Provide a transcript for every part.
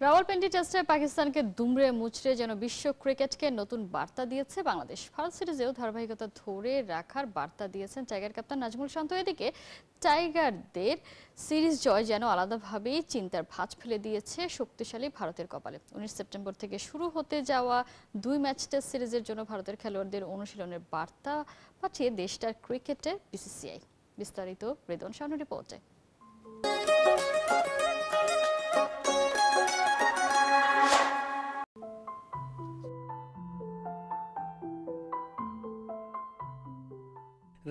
রাওয়ালপিন্ডি টেস্টে পাকিস্তানকে দুমড়ে মুচড়ে যেন বিশ্ব ক্রিকেটকে নতুন বার্তা দিয়েছে বাংলাদেশ। ভারত সিরিজেও ধারাবাহিকতা ধরে রাখার বার্তা দিয়েছেন টাইগার ক্যাপ্টেন নাজমুল শান্ত। এদিকে টাইগারদের সিরিজ জয় যেন আলাদাভাবেই চিন্তার ভাঁজ ফেলে দিয়েছে শক্তিশালী ভারতের কপালে। 19 সেপ্টেম্বর থেকে শুরু হতে যাওয়া 2 ম্যাচ টেস্ট সিরিজের জন্য ভারতের খেলোয়াড়দের অনুশীলনের বার্তা পাঠিয়ে দেশটার ক্রিকেটে বিসিসিআই। বিস্তারিত রেদন শাহনুর রিপোর্টে।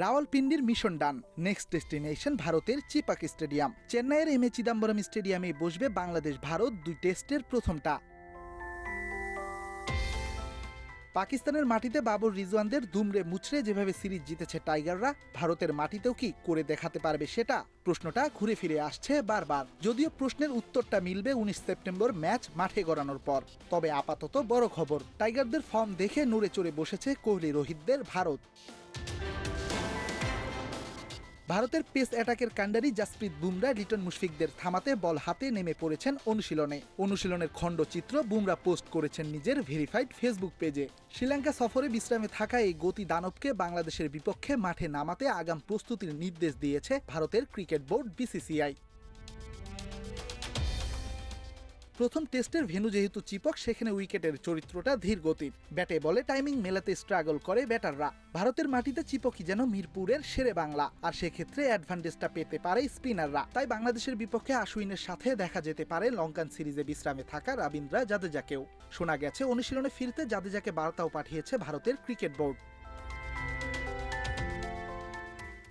রাওয়ালপিন্ডির মিশন ডান, নেক্সট ডেস্টিনেশন ভারতের চিপাক স্টেডিয়াম। চেন্নাইয়ের এম এ চিদাম্বরম স্টেডিয়ামে বসবে বাংলাদেশ ভারত 2 টেস্টের প্রথমটা। পাকিস্তানের মাটিতে বাবর রিজওয়ানদের দুমড়ে মুচড়ে যেভাবে সিরিজ জিতেছে টাইগাররা, ভারতের মাটিতেও কি করে দেখাতে পারবে সেটা? প্রশ্নটা ঘুরে ফিরে আসছে বারবার। যদিও প্রশ্নের উত্তরটা মিলবে 19 সেপ্টেম্বর ম্যাচ মাঠে গড়ানোর পর। তবে আপাতত বড় খবর, টাইগারদের ফর্ম দেখে নড়ে চড়ে বসেছে কোহলি রোহিতদের ভারত। ভারতের পেস অ্যাটাকের কাণ্ডারি জাসপ্রীত বুমরা লিটন মুশফিকদের থামাতে বল হাতে নেমে পড়েছেন অনুশীলনের খণ্ডচিত্র বুমরা পোস্ট করেছেন নিজের ভেরিফাইড ফেসবুক পেজে। শ্রীলঙ্কা সফরে বিশ্রামে থাকা এই গতি দানবকে বাংলাদেশের বিপক্ষে মাঠে নামাতে আগাম প্রস্তুতির নির্দেশ দিয়েছে ভারতের ক্রিকেট বোর্ড বিসিসিআই। প্রথম টেস্টের ভেন্যু যেহেতু চিপক, সেখানে উইকেটের চরিত্রটা ধীর গতির। ব্যাটে বলে টাইমিং মেলাতে স্ট্রাগল করে ব্যাটাররা। ভারতের মাটিতে চিপকই যেন মিরপুরের শেরে বাংলা, আর সেক্ষেত্রে অ্যাডভান্টেজটা পেতে পারে স্পিনাররা। তাই বাংলাদেশের বিপক্ষে আশ্বিনের সাথে দেখা যেতে পারে লঙ্কান সিরিজে বিশ্রামে থাকা রবীন্দ্র জাদেজাকেও। শোনা গেছে অনুশীলনে ফিরতে জাদেজাকে বার্তাও পাঠিয়েছে ভারতের ক্রিকেট বোর্ড।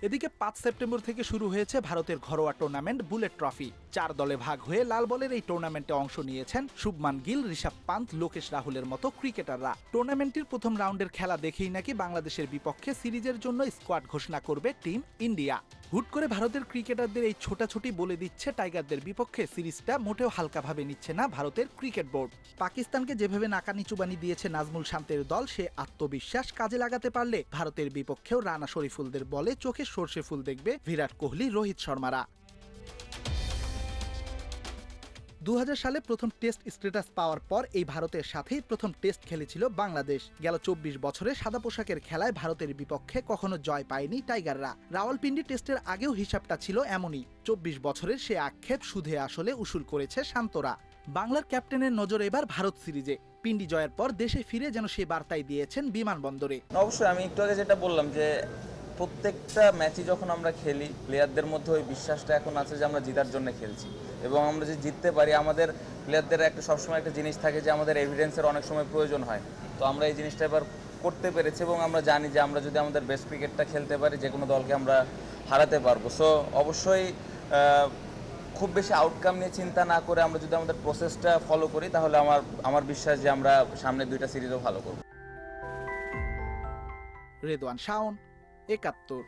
এদিকে 5 সেপ্টেম্বর থেকে শুরু হয়েছে ভারতের ঘরোয়া টুর্নামেন্ট বুলেট ট্রফি। 4 দলে ভাগ হয়ে লাল বলের এই টুর্নামেন্টে অংশ নিয়েছেন শুভমান গিল, ঋষভ পান্ত, লোকেশ রাহুলের মতো ক্রিকেটাররা। টুর্নামেন্টটির প্রথম রাউন্ডের খেলা দেখেই নাকি বাংলাদেশের বিপক্ষে সিরিজের জন্য স্কোয়াড ঘোষণা করবে টিম ইন্ডিয়া। হুট করে ভারতের ক্রিকেটারদের এই ছোটাছুটি বলে দিচ্ছে টাইগারদের বিপক্ষে সিরিজটা মোটেও হালকাভাবে নিচ্ছে না ভারতের ক্রিকেট বোর্ড। পাকিস্তানকে যেভাবে নাকানি চুবানি দিয়েছে নাজমুল শান্তের দল, সে আত্মবিশ্বাস কাজে লাগাতে পারলে ভারতের বিপক্ষেও রানা শরীফুলদের বলে চোখে সর্ষে ফুল দেখবে বিরাট কোহলি, রোহিত শর্মারা। 2000 সালে প্রথম টেস্ট স্ট্যাটাস পাওয়ার পর এই ভারতের সাথেই প্রথম টেস্ট খেলেছিল বাংলাদেশ। গেল 24 বছরে সাদা পোশাকের খেলায় ভারতের বিপক্ষে কখনো জয় পায়নি টাইগাররা। রাওয়ালপিন্ডি টেস্টের আগেও হিসাবটা ছিল এমনই। 24 বছরের সে আক্ষেপ সুদে আসলে উসুল করেছে শান্তরা। বাংলার ক্যাপ্টেনের নজর এবার ভারত সিরিজে। পিন্ডি জয়ের পর দেশে ফিরে যেন সে বার্তাই দিয়েছেন বিমানবন্দরে। অবশ্যই আমি একটু আগে যেটা বললাম যে প্রত্যেকটা ম্যাচই যখন আমরা খেলি, প্লেয়ারদের মধ্যে ওই বিশ্বাসটা এখন আছে যে আমরা জেতার জন্য খেলছি, এবং আমরা যে জিততে পারি, আমাদের প্লেয়ারদের একটা সবসময় একটা জিনিস থাকে যে আমাদের এভিডেন্সের অনেক সময় প্রয়োজন হয়। তো আমরা এই জিনিসটা এবার করতে পেরেছি, এবং আমরা জানি যে আমরা যদি আমাদের বেস্ট ক্রিকেটটা খেলতে পারি, যে কোনো দলকে আমরা হারাতে পারবো। সো অবশ্যই খুব বেশি আউটকাম নিয়ে চিন্তা না করে আমরা যদি আমাদের প্রসেসটা ফলো করি, তাহলে আমার বিশ্বাস যে আমরা সামনের 2টা সিরিজও ভালো করব। রেদওয়ান শাওন, 71।